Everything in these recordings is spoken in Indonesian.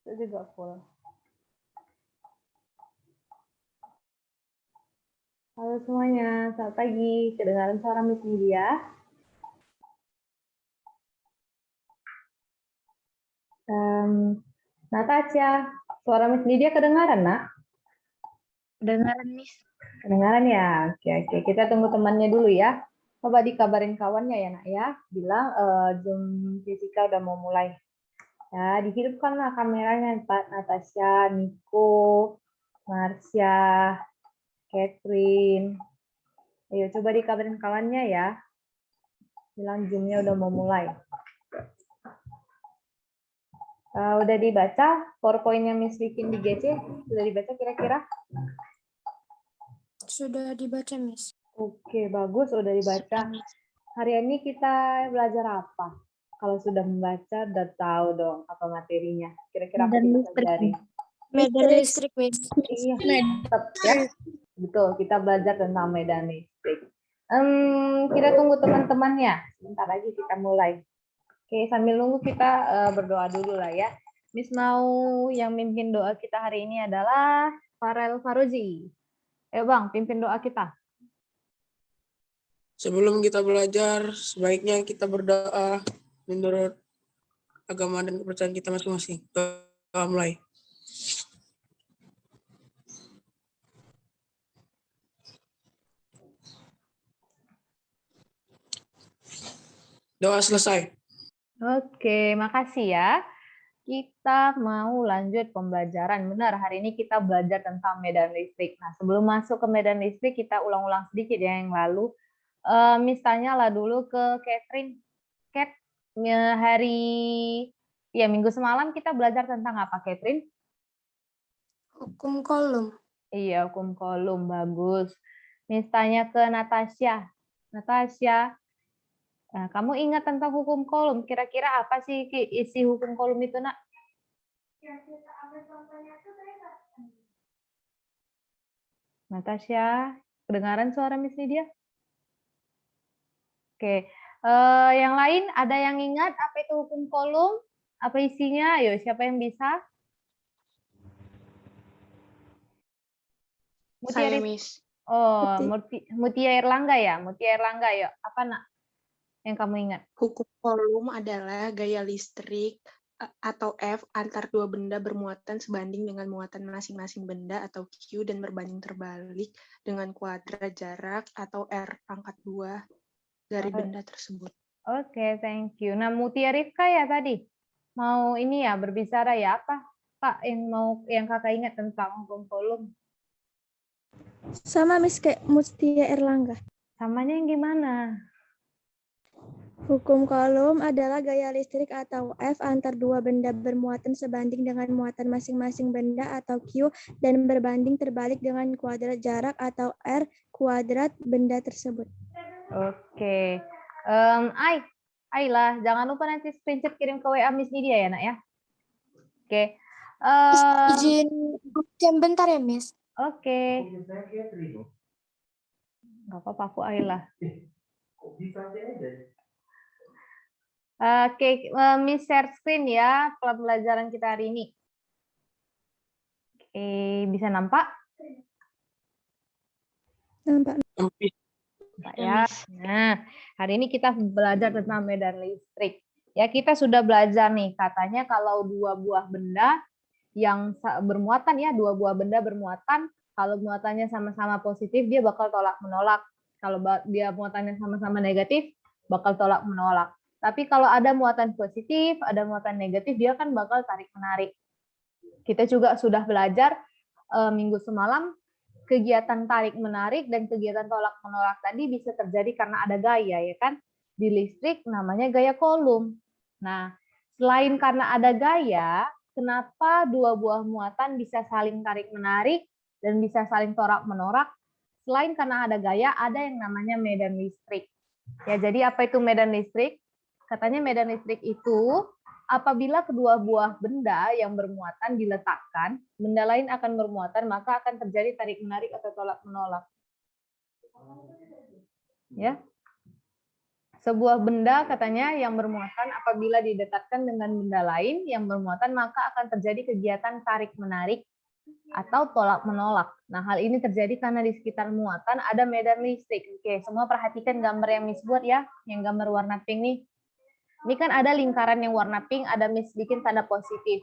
Itu juga full. Halo semuanya, selamat pagi. Kedengaran suara Miss Lydia? Natasha, suara Miss Lydia kedengaran, Nak? Kedengaran, Miss. Kedengaran ya? Oke. Kita tunggu temannya dulu ya. Coba dikabarin kawannya ya, Nak ya. Bilang Zoom fisika udah mau mulai. Ya, dihidupkanlah kameranya, Pak Natasha, Niko, Marsha, Catherine. Ayo coba dikabarin kawannya ya. Bilang Zoom-nya udah mau mulai. Udah dibaca PowerPoint yang Miss bikin di GC? Sudah dibaca kira-kira? Sudah dibaca, Miss. Oke, bagus. Udah dibaca. Hari ini kita belajar apa? Kalau sudah membaca, udah tahu dong apa materinya. Kira-kira apa kita pelajari? Medan listrik, Miss. Iya, tetap ya. Betul, kita belajar tentang medan listrik. Kita tunggu teman-temannya. Sebentar lagi kita mulai. Oke, sambil nunggu kita berdoa dulu lah ya. Miss mau yang mimpin doa kita hari ini adalah Farel Faruzi. Ayo Bang, pimpin doa kita. Sebelum kita belajar, sebaiknya kita berdoa menurut agama dan kepercayaan kita masing-masing. Doa mulai. Doa selesai. Oke, makasih ya. Kita mau lanjut pembelajaran. Benar, hari ini kita belajar tentang medan listrik. Nah, sebelum masuk ke medan listrik, kita ulang-ulang sedikit ya yang lalu. Miss tanyalah dulu ke Catherine. Cat, minggu semalam kita belajar tentang apa, Catherine? Hukum kolom. Iya, hukum kolom. Bagus. Miss tanya ke Natasha. Natasha, nah, kamu ingat tentang hukum kolom? Kira-kira apa sih isi hukum kolom itu, Nak? Natasha, kedengaran suara Miss Lydia? Oke. Yang lain ada yang ingat apa itu hukum kolom? Apa isinya? Ayo, siapa yang bisa? Saya, Miss. Oh, Mutia Erlangga ya? Mutia Erlangga, yuk. Apa, Nak? Yang kamu ingat? Hukum kolom adalah gaya listrik atau F antar dua benda bermuatan sebanding dengan muatan masing-masing benda atau Q dan berbanding terbalik dengan kuadrat jarak atau R pangkat 2 dari benda tersebut. Oke, thank you. Nah, Mutia Rifka ya tadi? Mau ini ya, berbicara ya apa? Kak, yang kakak ingat tentang hukum kolom? Sama Miss kayak Mutia Erlangga. Samanya yang gimana? Hukum kolom adalah gaya listrik atau F antar dua benda bermuatan sebanding dengan muatan masing-masing benda atau Q dan berbanding terbalik dengan kuadrat jarak atau R kuadrat benda tersebut. Oke. Ayla, jangan lupa nanti screenshot kirim ke WA Miss Lydia ya, Nak ya. Oke. Izin bentar ya, Miss. Oke. Nggak apa-apa, aku Ayla. Oke, Miss share screen ya pembelajaran kita hari ini. Oke, bisa nampak? Nampak. Pak ya. Nah, hari ini kita belajar tentang medan listrik. Ya, kita sudah belajar nih, katanya kalau dua buah benda yang bermuatan ya, dua buah benda bermuatan, kalau muatannya sama-sama positif, dia bakal tolak-menolak. Kalau dia muatannya sama-sama negatif, bakal tolak-menolak. Tapi kalau ada muatan positif, ada muatan negatif, dia kan bakal tarik-menarik. Kita juga sudah belajar minggu semalam, kegiatan tarik-menarik dan kegiatan tolak-menolak tadi bisa terjadi karena ada gaya, ya kan? Di listrik namanya gaya kolom. Nah, selain karena ada gaya, kenapa dua buah muatan bisa saling tarik-menarik dan bisa saling tolak-menolak? Selain karena ada gaya, ada yang namanya medan listrik. Ya, jadi apa itu medan listrik? Katanya medan listrik itu apabila kedua buah benda yang bermuatan diletakkan, benda lain akan bermuatan, maka akan terjadi tarik-menarik atau tolak-menolak. Ya. Sebuah benda katanya yang bermuatan apabila didekatkan dengan benda lain yang bermuatan maka akan terjadi kegiatan tarik-menarik atau tolak-menolak. Nah, hal ini terjadi karena di sekitar muatan ada medan listrik. Oke, semua perhatikan gambar yang Miss buat ya, yang gambar warna pink nih. Ini kan ada lingkaran yang warna pink, ada Miss bikin tanda positif.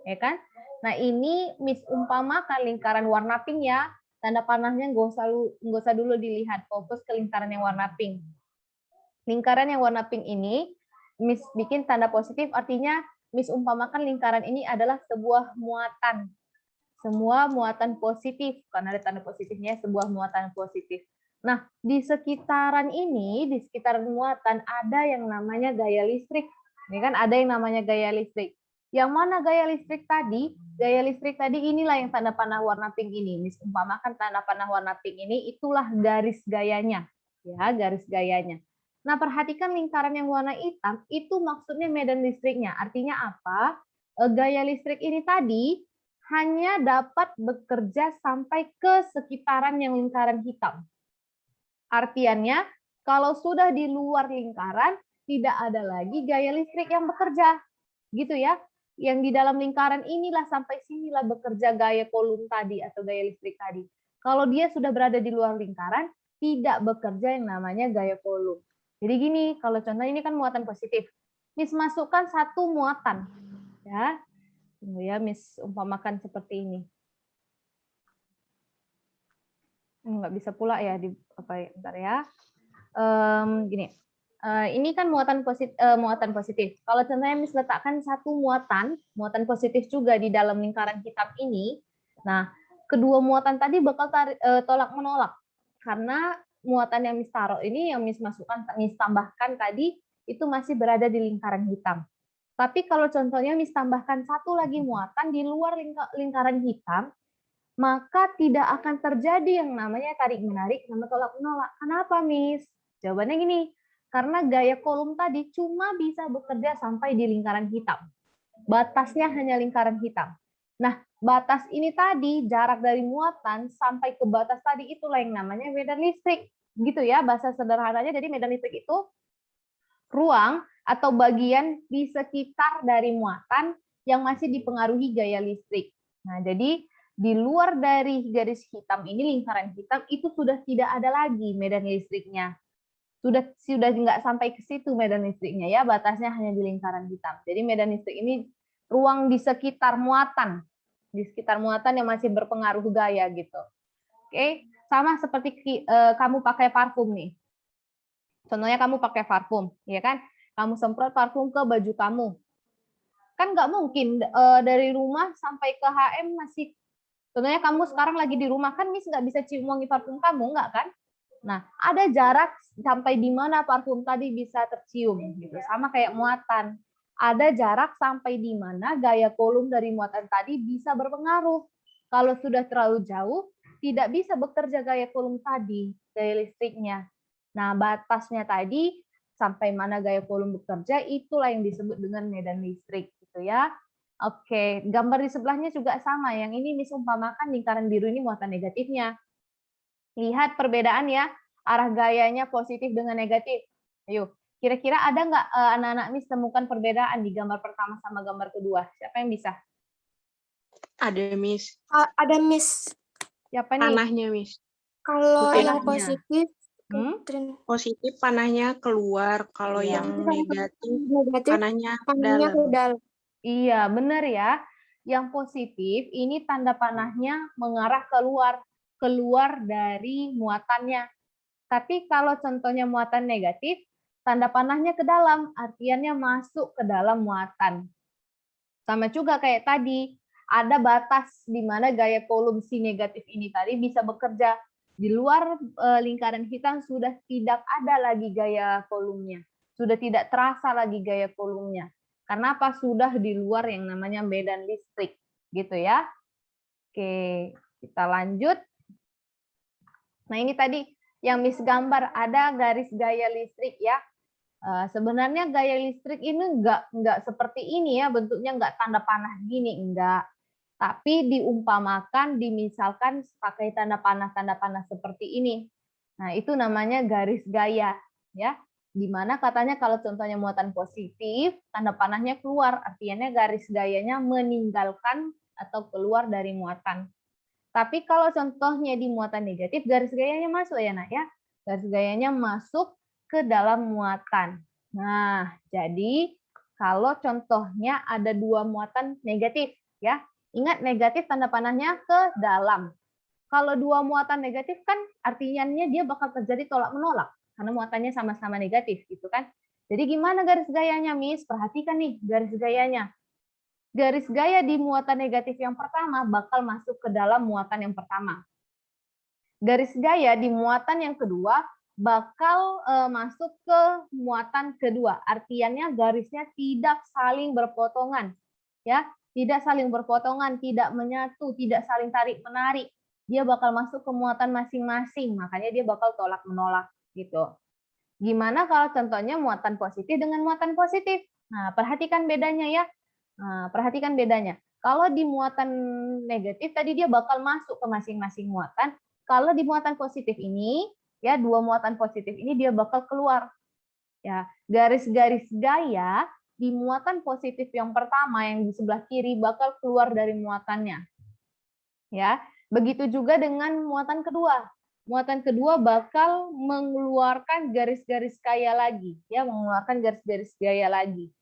Ya kan? Nah, ini Miss umpamakan lingkaran warna pink ya. Tanda panahnya nggak usah dulu dilihat, fokus ke lingkaran yang warna pink. Lingkaran yang warna pink ini, Miss bikin tanda positif, artinya Miss umpamakan lingkaran ini adalah sebuah muatan. Semua muatan positif, karena ada tanda positifnya, sebuah muatan positif. Nah, di sekitaran ini, di sekitaran muatan, ada yang namanya gaya listrik. Ini kan ada yang namanya gaya listrik. Yang mana gaya listrik tadi? Gaya listrik tadi inilah yang tanda panah warna pink ini. Miss umpamakan tanda panah warna pink ini, itulah garis gayanya. Ya, garis gayanya. Nah, perhatikan lingkaran yang warna hitam, itu maksudnya medan listriknya. Artinya apa? Gaya listrik ini tadi hanya dapat bekerja sampai ke sekitaran yang lingkaran hitam. Artiannya, kalau sudah di luar lingkaran, tidak ada lagi gaya listrik yang bekerja. Gitu ya. Yang di dalam lingkaran inilah sampai sinilah bekerja gaya kolom tadi atau gaya listrik tadi. Kalau dia sudah berada di luar lingkaran, tidak bekerja yang namanya gaya kolom. Jadi gini, kalau contohnya ini kan muatan positif. Miss masukkan satu muatan. Ya, tunggu ya, Miss umpamakan seperti ini. Nggak bisa pula ya di apa? Bentar ya. Gini, ini kan muatan positif. Kalau contohnya Miss letakkan satu muatan positif juga di dalam lingkaran hitam ini. Nah, kedua muatan tadi bakal tolak menolak karena muatan yang Miss taruh ini, yang Miss masukkan, Miss tambahkan tadi itu masih berada di lingkaran hitam. Tapi kalau contohnya Miss tambahkan satu lagi muatan di luar lingkaran hitam, maka tidak akan terjadi yang namanya tarik-menarik sama tolak-menolak. Kenapa, Miss? Jawabannya gini, karena gaya kolom tadi cuma bisa bekerja sampai di lingkaran hitam. Batasnya hanya lingkaran hitam. Nah, batas ini tadi, jarak dari muatan sampai ke batas tadi, itulah yang namanya medan listrik. Gitu ya, bahasa sederhananya. Jadi medan listrik itu ruang atau bagian di sekitar dari muatan yang masih dipengaruhi gaya listrik. Nah, jadi di luar dari garis hitam ini, lingkaran hitam, itu sudah tidak ada lagi medan listriknya. Sudah nggak sampai ke situ medan listriknya ya, batasnya hanya di lingkaran hitam. Jadi medan listrik ini ruang di sekitar muatan yang masih berpengaruh gaya gitu. Oke, sama seperti kamu pakai parfum nih. Contohnya kamu pakai parfum, ya kan? Kamu semprot parfum ke baju kamu. Kan nggak mungkin dari rumah sampai ke HM masih. Contohnya kamu sekarang lagi di rumah, kan Miss nggak bisa cium wangi parfum kamu, nggak kan? Nah, ada jarak sampai di mana parfum tadi bisa tercium, gitu. Sama kayak muatan. Ada jarak sampai di mana gaya kolom dari muatan tadi bisa berpengaruh. Kalau sudah terlalu jauh, tidak bisa bekerja gaya kolom tadi, gaya listriknya. Nah, batasnya tadi sampai mana gaya kolom bekerja, itulah yang disebut dengan medan listrik, gitu ya. Oke, gambar di sebelahnya juga sama. Yang ini Miss umpamakan lingkaran biru ini muatan negatifnya. Lihat perbedaan ya, arah gayanya positif dengan negatif. Ayo, kira-kira ada nggak anak-anak Miss temukan perbedaan di gambar pertama sama gambar kedua? Siapa yang bisa? Ada, Miss. Ada Miss. Siapa nih? Panahnya, Miss. Kalau yang Panahnya. positif, Positif panahnya keluar, kalau Iya. yang negatif panahnya ke panahnya ke dalam. dalam. Iya, benar ya. Yang positif ini tanda panahnya mengarah keluar dari muatannya. Tapi kalau contohnya muatan negatif, tanda panahnya ke dalam, artiannya masuk ke dalam muatan. Sama juga kayak tadi, ada batas di mana gaya kolom si negatif ini tadi bisa bekerja. Di luar lingkaran hitam sudah tidak ada lagi gaya kolomnya. Sudah tidak terasa lagi gaya kolomnya. Karena apa? Sudah di luar yang namanya medan listrik. Gitu ya. Oke, kita lanjut. Nah, ini tadi yang Miss gambar ada garis gaya listrik ya. Sebenarnya gaya listrik ini enggak seperti ini ya, bentuknya enggak tanda panah gini, enggak. Tapi diumpamakan, dimisalkan pakai tanda panah seperti ini. Nah, itu namanya garis gaya ya. Di mana katanya kalau contohnya muatan positif, tanda panahnya keluar, artinya garis gayanya meninggalkan atau keluar dari muatan. Tapi kalau contohnya di muatan negatif, garis gayanya masuk ya nak ya. Garis gayanya masuk ke dalam muatan. Nah, jadi kalau contohnya ada dua muatan negatif ya. Ingat negatif tanda panahnya ke dalam. Kalau dua muatan negatif kan artinya dia bakal terjadi tolak menolak karena muatannya sama-sama negatif gitu kan. Jadi gimana garis gayanya, Miss? Perhatikan nih garis gayanya. Garis gaya di muatan negatif yang pertama bakal masuk ke dalam muatan yang pertama. Garis gaya di muatan yang kedua bakal masuk ke muatan kedua. Artinya garisnya tidak saling berpotongan. Ya, tidak saling berpotongan, tidak menyatu, tidak saling tarik-menarik. Dia bakal masuk ke muatan masing-masing, makanya dia bakal tolak-menolak gitu. Gimana kalau contohnya muatan positif dengan muatan positif? Nah, perhatikan bedanya ya. Nah, perhatikan bedanya. Kalau di muatan negatif tadi dia bakal masuk ke masing-masing muatan. Kalau di muatan positif ini, ya dua muatan positif ini dia bakal keluar. Ya, garis-garis gaya di muatan positif yang pertama yang di sebelah kiri bakal keluar dari muatannya. Ya, begitu juga dengan muatan kedua. Muatan kedua bakal mengeluarkan garis-garis gaya lagi, ya, mengeluarkan garis-garis gaya lagi.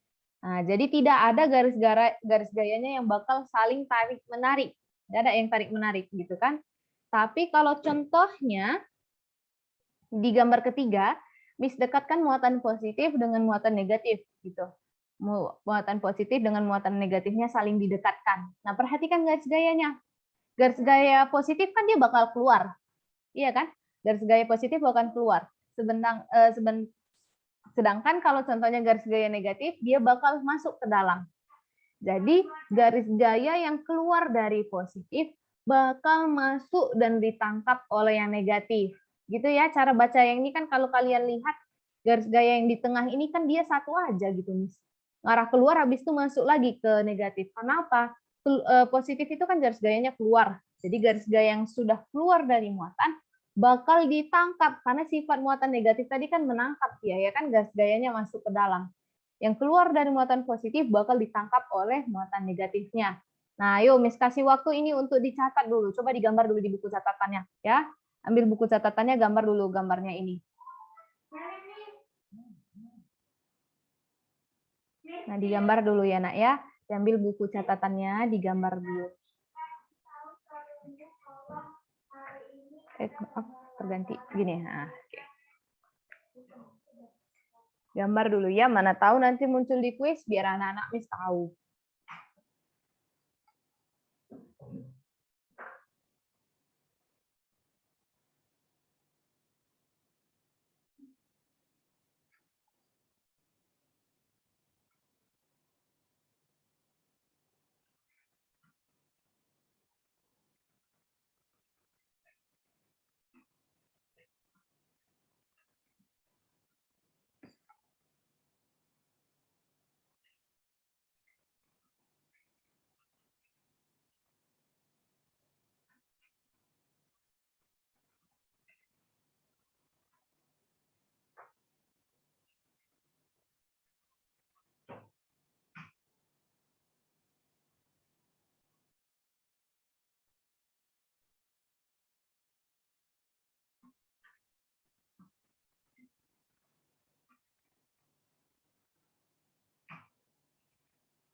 Nah, jadi tidak ada garis gayanya yang bakal saling tarik-menarik. Tidak ada yang tarik-menarik gitu kan. Tapi kalau contohnya di gambar ketiga, Miss dekatkan muatan positif dengan muatan negatif gitu. Muatan positif dengan muatan negatifnya saling didekatkan. Nah, perhatikan garis gayanya. Garis gaya positif kan dia bakal keluar. Iya kan? Garis gaya positif bakal keluar. Sedangkan kalau contohnya garis gaya negatif, dia bakal masuk ke dalam. Jadi garis gaya yang keluar dari positif bakal masuk dan ditangkap oleh yang negatif. Gitu ya, cara baca yang ini kan kalau kalian lihat garis gaya yang di tengah ini kan dia satu aja gitu, Miss. Ngarah keluar habis itu masuk lagi ke negatif. Kenapa? Positif itu kan garis gayanya keluar. Jadi garis gaya yang sudah keluar dari muatan bakal ditangkap karena sifat muatan negatif tadi kan menangkap ya kan garis gayanya masuk ke dalam. Yang keluar dari muatan positif bakal ditangkap oleh muatan negatifnya. Nah, yuk Miss kasih waktu ini untuk dicatat dulu. Coba digambar dulu di buku catatannya ya. Ambil buku catatannya, gambar dulu gambarnya ini. Nah, digambar dulu ya, Nak ya. Diambil buku catatannya, digambar dulu. Maaf, terganti gini. Nah, oke. Gambar dulu ya, mana tahu nanti muncul di kuis biar anak-anak Miss tahu.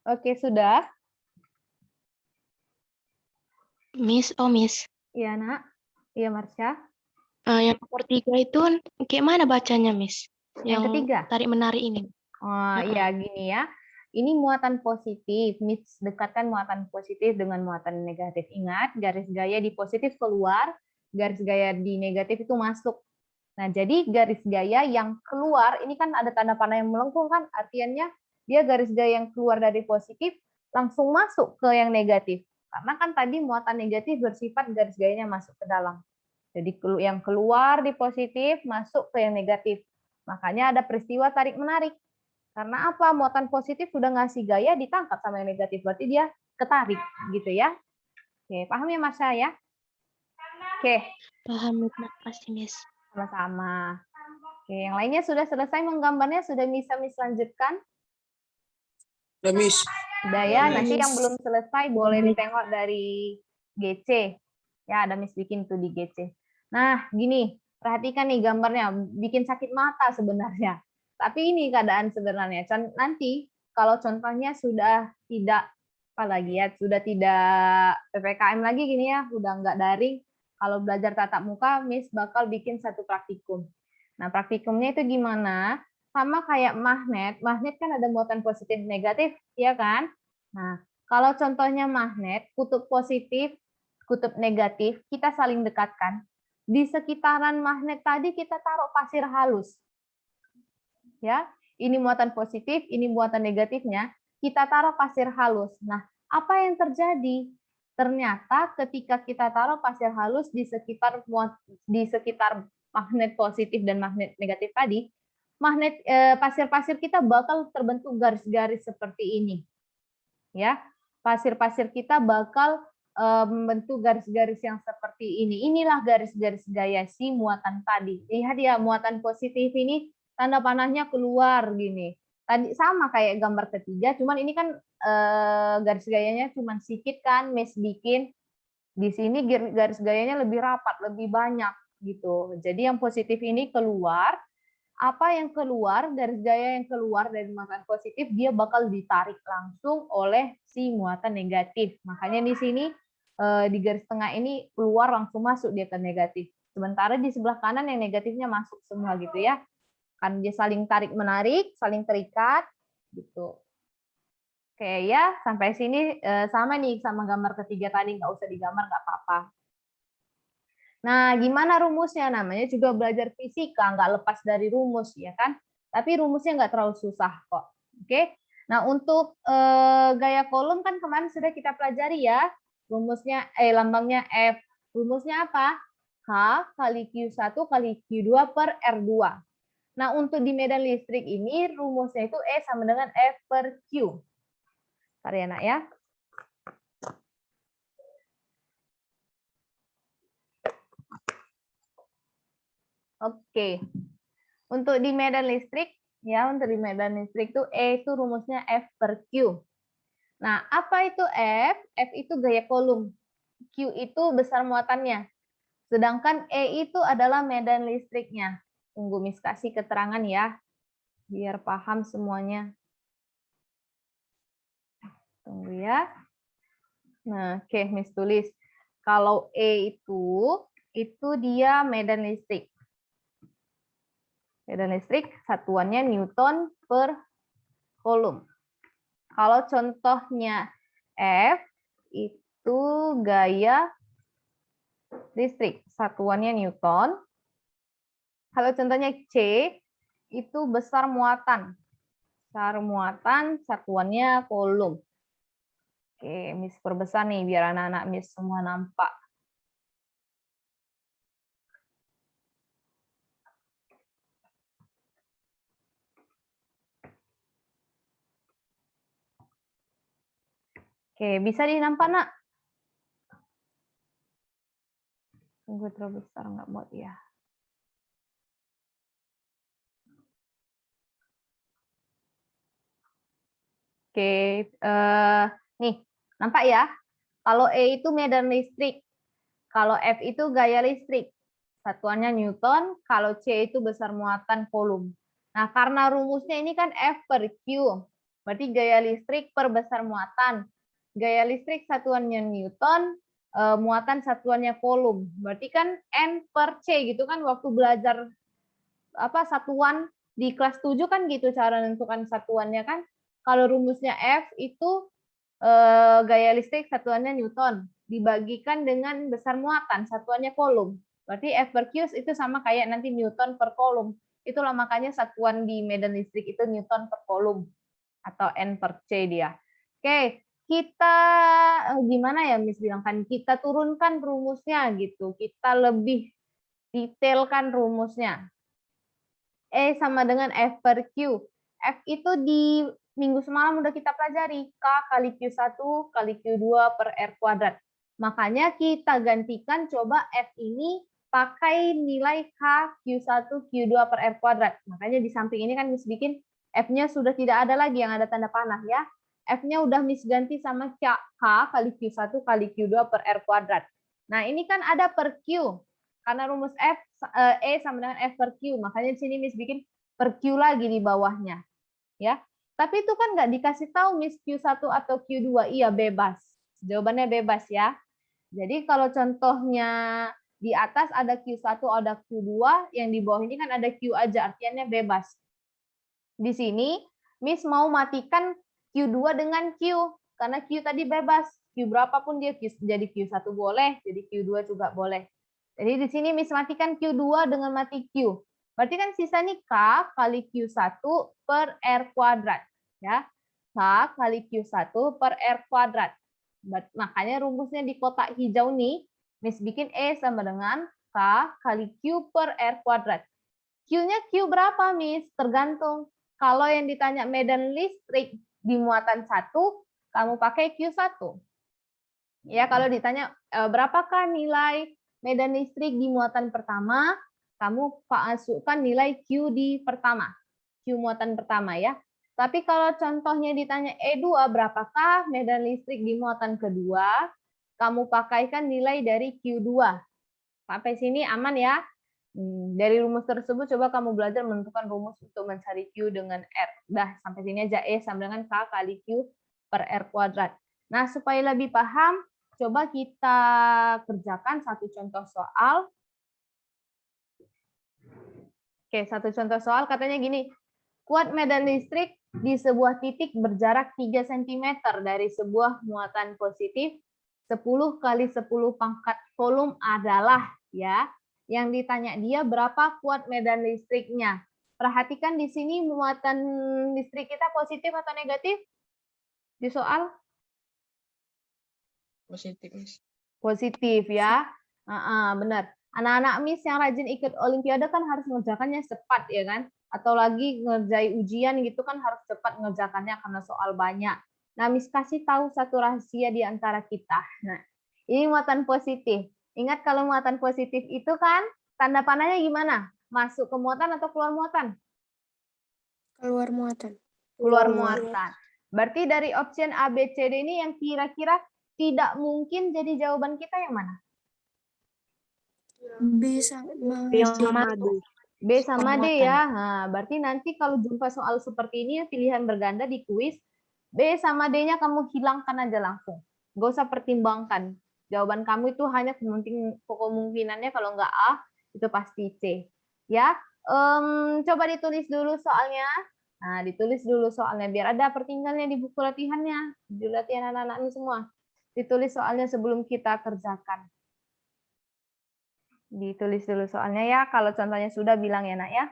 Oke, sudah? Miss, Miss. Iya, Nak. Iya, Marsha. Yang nomor 3 itu kayak mana bacanya, Miss? Yang ketiga? Tarik-menarik ini. Oh, iya, gini ya. Ini muatan positif. Miss dekatkan muatan positif dengan muatan negatif. Ingat, garis gaya di positif keluar, garis gaya di negatif itu masuk. Nah, jadi garis gaya yang keluar, ini kan ada tanda panah yang melengkung kan, artinya dia garis gaya yang keluar dari positif langsung masuk ke yang negatif. Karena kan tadi muatan negatif bersifat garis gayanya masuk ke dalam. Jadi yang keluar di positif masuk ke yang negatif. Makanya ada peristiwa tarik-menarik. Karena apa? Muatan positif sudah ngasih gaya ditangkap sama yang negatif. Berarti dia ketarik gitu ya. Oke, paham ya Marsha ya? Oke. Paham, terima kasih, Miss. Sama-sama. Oke, yang lainnya sudah selesai menggambarnya, sudah bisa lanjutkan? Udah, Miss. Udah ya, nanti Miss. yang belum selesai boleh ditengok dari GC. Ya, ada Miss bikin tuh di GC. Nah, gini, perhatikan nih gambarnya, bikin sakit mata sebenarnya. Tapi ini keadaan sebenarnya. Nanti kalau contohnya sudah tidak apalagi ya, sudah tidak PPKM lagi gini ya, udah nggak daring. Kalau belajar tatap muka, Miss bakal bikin satu praktikum. Nah, praktikumnya itu gimana? Sama kayak magnet kan ada muatan positif negatif, ya kan? Nah, kalau contohnya magnet, kutub positif, kutub negatif, kita saling dekatkan. Di sekitaran magnet tadi kita taruh pasir halus. Ya, ini muatan positif, ini muatan negatifnya, kita taruh pasir halus. Nah, apa yang terjadi? Ternyata ketika kita taruh pasir halus di sekitar magnet positif dan magnet negatif tadi, pasir-pasir kita bakal terbentuk garis-garis seperti ini. Ya, pasir-pasir kita bakal membentuk garis-garis yang seperti ini. Inilah garis-garis gaya si muatan tadi. Lihat ya, muatan positif ini tanda panahnya keluar gini. Tadi sama kayak gambar ketiga, cuman ini kan garis gayanya cuman sedikit kan, Miss bikin. Di sini garis gayanya lebih rapat, lebih banyak gitu. Jadi yang positif ini keluar, apa yang keluar, garis gaya yang keluar dari muatan positif, dia bakal ditarik langsung oleh si muatan negatif. Makanya di sini di garis tengah ini keluar langsung masuk dia ke negatif. Sementara di sebelah kanan yang negatifnya masuk semua gitu ya. Kan dia saling tarik-menarik, saling terikat gitu. Oke ya, sampai sini sama nih sama gambar ketiga tadi, nggak usah digambar, nggak apa-apa. Nah, gimana rumusnya? Namanya juga belajar fisika, nggak lepas dari rumus, ya kan? Tapi rumusnya nggak terlalu susah kok. Oke? Nah, untuk gaya kolom kan kemarin sudah kita pelajari ya. Rumusnya, lambangnya F. Rumusnya apa? H kali Q1 kali Q2 per R2. Nah, untuk di medan listrik ini, rumusnya itu E sama dengan F per Q. Bentar ya, nak ya. Oke. Untuk di medan listrik, ya, untuk di medan listrik itu E itu rumusnya F per Q. Nah, apa itu F? F itu gaya kolom. Q itu besar muatannya. Sedangkan E itu adalah medan listriknya. Tunggu Miss kasih keterangan ya, biar paham semuanya. Tunggu ya. Nah, oke, Miss tulis. Kalau E itu dia medan listrik. Medan listrik satuannya Newton per kolom. Kalau contohnya F itu gaya listrik, satuannya Newton. Kalau contohnya C itu besar muatan. Besar muatan satuannya kolom. Oke, Miss perbesar nih biar anak-anak Miss semua nampak. Oke, bisa dinampak, nak? Tunggu terlalu besar, nggak mau ya. Oke, nih, nampak ya? Kalau E itu medan listrik, kalau F itu gaya listrik, satuannya Newton, kalau C itu besar muatan kolom. Nah, karena rumusnya ini kan F per Q, berarti gaya listrik per besar muatan. Gaya listrik satuannya Newton, muatan satuannya kolom. Berarti kan N per C gitu kan waktu belajar apa satuan di kelas 7 kan gitu cara menentukan satuannya kan. Kalau rumusnya F itu gaya listrik satuannya Newton dibagikan dengan besar muatan satuannya kolom. Berarti F per Q itu sama kayak nanti Newton per kolom. Itulah makanya satuan di medan listrik itu Newton per kolom atau N per C dia. Oke, kita gimana ya Miss bilang kan kita turunkan rumusnya gitu. Kita lebih detailkan rumusnya. E sama dengan F per Q. F itu di minggu semalam udah kita pelajari. K kali Q1 kali Q2 per R kuadrat. Makanya kita gantikan coba F ini pakai nilai K Q1 Q2 per R kuadrat. Makanya di samping ini kan Miss bikin F-nya sudah tidak ada lagi yang ada tanda panah ya. F-nya udah Miss ganti sama K kali Q1 kali Q2 per R kuadrat. Nah, ini kan ada per Q. Karena rumus E sama dengan F per Q. Makanya di sini Miss bikin per Q lagi di bawahnya. Ya. Tapi itu kan nggak dikasih tahu Miss Q1 atau Q2. Iya, bebas. Jawabannya bebas ya. Jadi kalau contohnya di atas ada Q1, ada Q2, yang di bawah ini kan ada Q aja, artinya bebas. Di sini Miss mau matikan Q2 dengan Q, karena Q tadi bebas. Q berapapun dia, jadi Q1 boleh, jadi Q2 juga boleh. Jadi di sini Miss matikan Q2 dengan mati Q. Berarti kan sisa nih K kali Q1 per R kuadrat. Ya. K kali Q1 per R kuadrat. Makanya rumusnya di kotak hijau nih, Miss bikin E sama dengan K kali Q per R kuadrat. Q-nya Q berapa, Miss? Tergantung. Kalau yang ditanya medan listrik di muatan 1, kamu pakai Q1. Ya, kalau ditanya berapakah nilai medan listrik di muatan pertama, kamu masukkan nilai Q di pertama. Q muatan pertama ya. Tapi kalau contohnya ditanya E2 berapakah medan listrik di muatan kedua, kamu pakaikan nilai dari Q2. Sampai sini aman ya. Dari rumus tersebut coba kamu belajar menentukan rumus untuk mencari Q dengan R. Dah, sampai sini aja E sama dengan K kali Q per R kuadrat. Nah, supaya lebih paham, coba kita kerjakan satu contoh soal. Oke, satu contoh soal katanya gini. Kuat medan listrik di sebuah titik berjarak 3 cm dari sebuah muatan positif 10 kali 10 pangkat kolom adalah ya. Yang ditanya dia berapa kuat medan listriknya. Perhatikan di sini muatan listrik kita positif atau negatif? Di soal? Positif, Miss. Positif ya. Benar. Anak-anak Miss yang rajin ikut olimpiade kan harus mengerjakannya cepat ya kan? Atau lagi ngerjai ujian gitu kan harus cepat mengerjakannya karena soal banyak. Nah, Miss kasih tahu satu rahasia di antara kita. Nah, ini muatan positif. Ingat kalau muatan positif itu kan tanda panahnya gimana? Masuk ke muatan atau keluar muatan? Keluar muatan. Keluar muatan. Berarti dari option A, B, C, D ini yang kira-kira tidak mungkin jadi jawaban kita yang mana? B sama D. B sama D ya. Nah, berarti nanti kalau jumpa soal seperti ini pilihan berganda di kuis, B sama D-nya kamu hilangkan aja langsung. Nggak usah pertimbangkan. Jawaban kamu itu hanya kemungkinannya kalau nggak A, itu pasti C. Ya, coba ditulis dulu soalnya. Nah, ditulis dulu soalnya biar ada pertinggalnya di buku latihannya. Di latihan anak-anak ini semua. Ditulis soalnya sebelum kita kerjakan. Ditulis dulu soalnya ya. Kalau contohnya sudah bilang ya, Nak ya.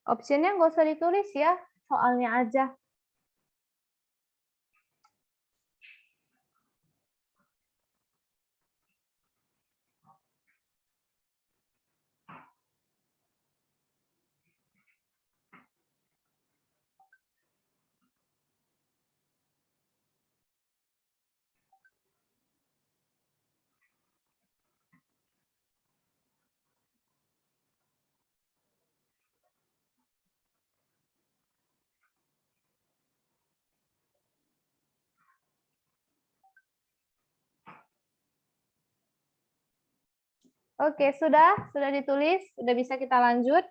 Optionnya nggak usah ditulis ya, soalnya aja. Oke, sudah ditulis, sudah bisa kita lanjut.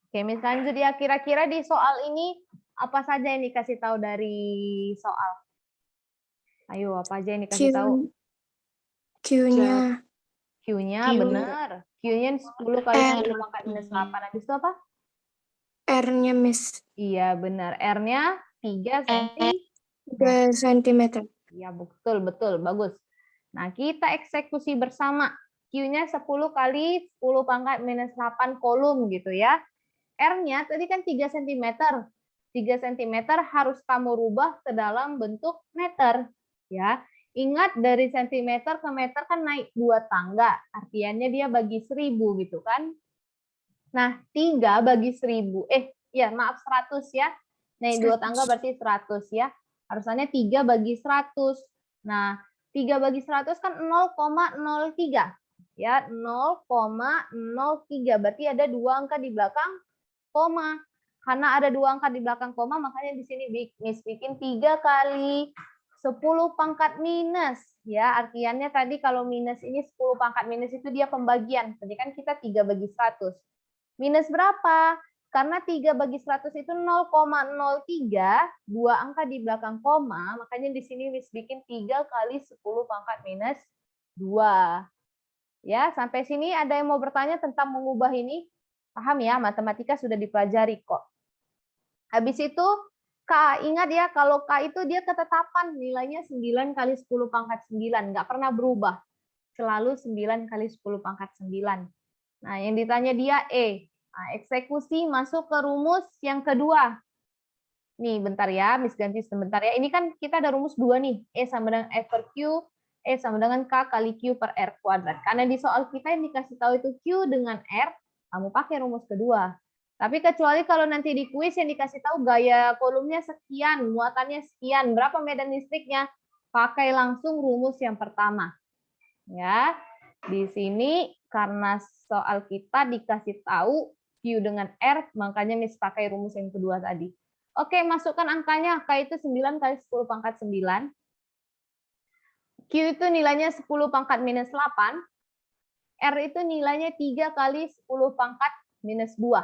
Oke, Miss lanjut ya. Kira-kira di soal ini apa saja yang dikasih tahu dari soal? Ayo, apa aja yang dikasih tahu? Q-nya. Q-nya Q. benar. Q-nya 10 kali 10 pangkat minus 8. Habis itu apa? R-nya Miss. Iya, benar. R-nya 3 cm. Iya, betul, bagus. Nah, kita eksekusi bersama. Q-nya 10 kali 10 pangkat minus 8 kolom gitu ya. R-nya tadi kan 3 cm. 3 cm harus kamu rubah ke dalam bentuk meter. Ya, ingat dari sentimeter ke meter kan naik 2 tangga. Artinya dia bagi 1000 gitu kan. Nah, 3 bagi 1000. Ya maaf 100 ya. Naik 2 tangga berarti 100 ya. Harusnya 3 bagi 100. Nah, 3 bagi 100 kan 0,03. Ya, 0,03. Berarti ada 2 angka di belakang koma. Karena ada 2 angka di belakang koma, makanya di sini Miss bikin 3 kali 10 pangkat minus. Ya, artiannya tadi kalau minus ini 10 pangkat minus itu dia pembagian. Tadi kan kita 3 bagi 100. Minus berapa? Karena 3 bagi 100 itu 0,03, 2 angka di belakang koma, makanya di sini Miss bikin 3 kali 10 pangkat minus 2. Ya, sampai sini ada yang mau bertanya tentang mengubah ini? Paham ya, matematika sudah dipelajari kok. Habis itu, K, ingat ya, kalau K itu dia ketetapan, nilainya 9 kali 10 pangkat 9, nggak pernah berubah. Selalu 9 kali 10 pangkat 9. Nah, yang ditanya dia E. Nah, eksekusi masuk ke rumus yang kedua. Nih, bentar ya, Miss ganti sebentar ya. Ini kan kita ada rumus 2 nih. E sama dengan F per Q, E sama dengan K kali Q per R kuadrat. Karena di soal kita yang dikasih tahu itu Q dengan R, kamu pakai rumus kedua. Tapi kecuali kalau nanti di kuis yang dikasih tahu gaya kolomnya sekian, muatannya sekian, berapa medan listriknya, pakai langsung rumus yang pertama. Ya, di sini karena soal kita dikasih tahu Q dengan R, makanya Miss pakai rumus yang kedua tadi. Oke, masukkan angkanya. K itu 9 kali 10 pangkat 9. Q itu nilainya 10 pangkat minus 8. R itu nilainya 3 kali 10 pangkat minus 2.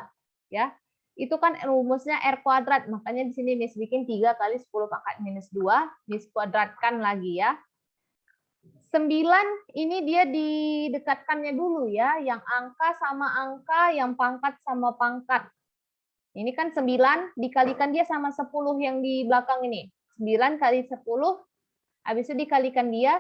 Ya, itu kan rumusnya R kuadrat. Makanya di sini Miss bikin 3 kali 10 pangkat minus 2. Miss kuadratkan lagi ya. 9 ini dia didekatkannya dulu ya, yang angka sama angka, yang pangkat sama pangkat. Ini kan 9 dikalikan dia sama 10 yang di belakang ini. 9 kali 10, habis itu dikalikan dia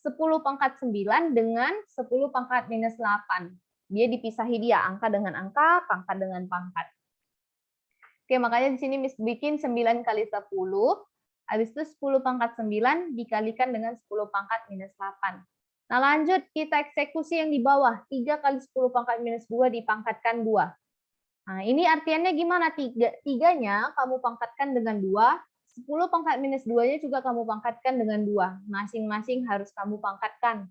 10 pangkat 9 dengan 10 pangkat minus 8. Dia dipisahi dia, angka dengan angka, pangkat dengan pangkat. Oke, makanya di sini Miss bikin 9 kali 10, habis itu 10 pangkat 9 dikalikan dengan 10 pangkat minus 8. Nah, lanjut kita eksekusi yang di bawah. 3 kali 10 pangkat minus 2 dipangkatkan 2. Nah, ini artiannya gimana? 3-nya kamu pangkatkan dengan 2, 10 pangkat minus 2-nya juga kamu pangkatkan dengan 2. Masing-masing harus kamu pangkatkan.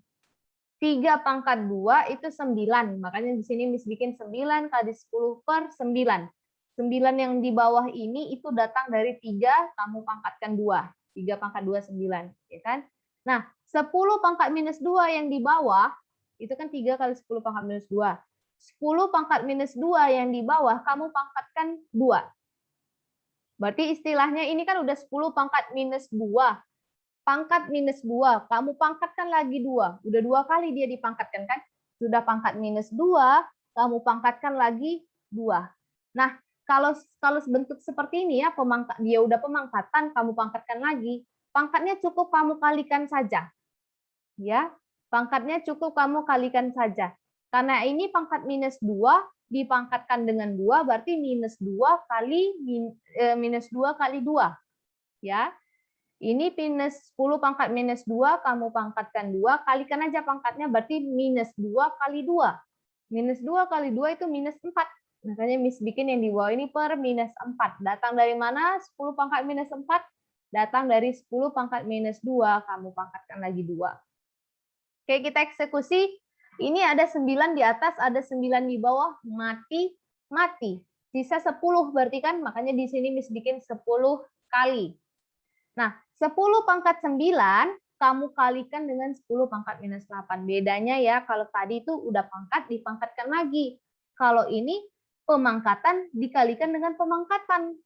3 pangkat 2 itu 9. Makanya di sini Miss bikin 9 kali 10 per 9. 9 yang di bawah ini itu datang dari 3, kamu pangkatkan 2. 3 pangkat 2, 9. Ya kan? Nah, 10 pangkat minus 2 yang di bawah, itu kan 3 kali 10 pangkat minus 2. 10 pangkat minus 2 yang di bawah, kamu pangkatkan 2. Berarti istilahnya ini kan udah 10 pangkat minus 2. Pangkat minus 2, kamu pangkatkan lagi 2. Udah 2 kali dia dipangkatkan kan? Sudah pangkat minus 2, kamu pangkatkan lagi 2. Nah, kalau bentuk seperti ini ya, dia udah pemangkatan, kamu pangkatkan lagi. Pangkatnya cukup kamu kalikan saja. Ya, pangkatnya cukup kamu kalikan saja. Karena ini pangkat minus 2 dipangkatkan dengan 2 berarti minus 2 kali 2. Ya. Ini minus 10 pangkat minus 2 kamu pangkatkan 2, kalikan aja pangkatnya berarti minus 2 kali 2. Minus 2 kali 2 itu minus 4. Makanya Miss bikin yang di bawah ini per minus 4. Datang dari mana? 10 pangkat minus 4. Datang dari 10 pangkat minus 2, kamu pangkatkan lagi 2. Oke, kita eksekusi. Ini ada 9 di atas, ada 9 di bawah, mati. Sisa 10 berarti kan, makanya di sini Miss bikin 10 kali. Nah, 10 pangkat 9, kamu kalikan dengan 10 pangkat minus 8. Bedanya ya, kalau tadi itu udah pangkat, dipangkatkan lagi. Kalau ini pemangkatan dikalikan dengan pemangkatan.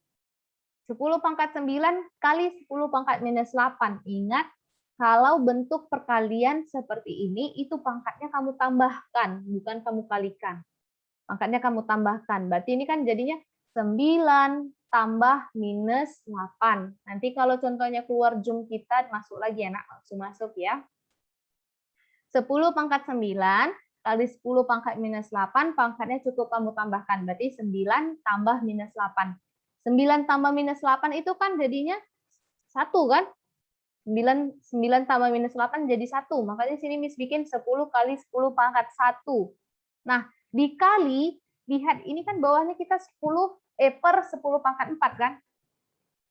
10 pangkat 9 kali 10 pangkat minus 8. Ingat, kalau bentuk perkalian seperti ini, itu pangkatnya kamu tambahkan, bukan kamu kalikan. Pangkatnya kamu tambahkan. Berarti ini kan jadinya 9 tambah minus 8. Nanti kalau contohnya keluar jum kita, masuk lagi ya, nak. Langsung masuk ya. 10 pangkat 9 kali 10 pangkat minus 8, pangkatnya cukup kamu tambahkan. Berarti 9 tambah minus 8. 9 tambah minus 8 itu kan jadinya 1 kan? 9 tambah minus 8 jadi 1. Makanya sini Miss bikin 10 kali 10 pangkat 1. Nah, dikali, lihat ini kan bawahnya kita 10 per 10 pangkat 4 kan?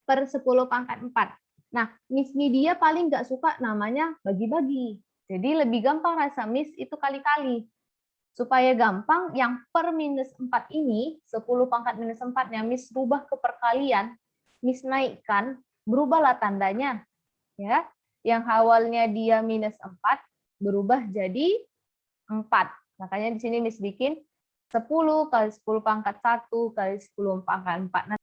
Per 10 pangkat 4. Nah, Miss Media paling nggak suka namanya bagi-bagi. Jadi lebih gampang rasa Miss itu kali-kali. Supaya gampang, yang per minus 4 ini, 10 pangkat minus 4-nya Miss rubah ke perkalian, Miss naikkan, berubahlah tandanya. Ya, yang awalnya dia minus 4 berubah jadi 4. Makanya di sini Miss bikin 10 kali 10 pangkat 1 kali 10 pangkat 4.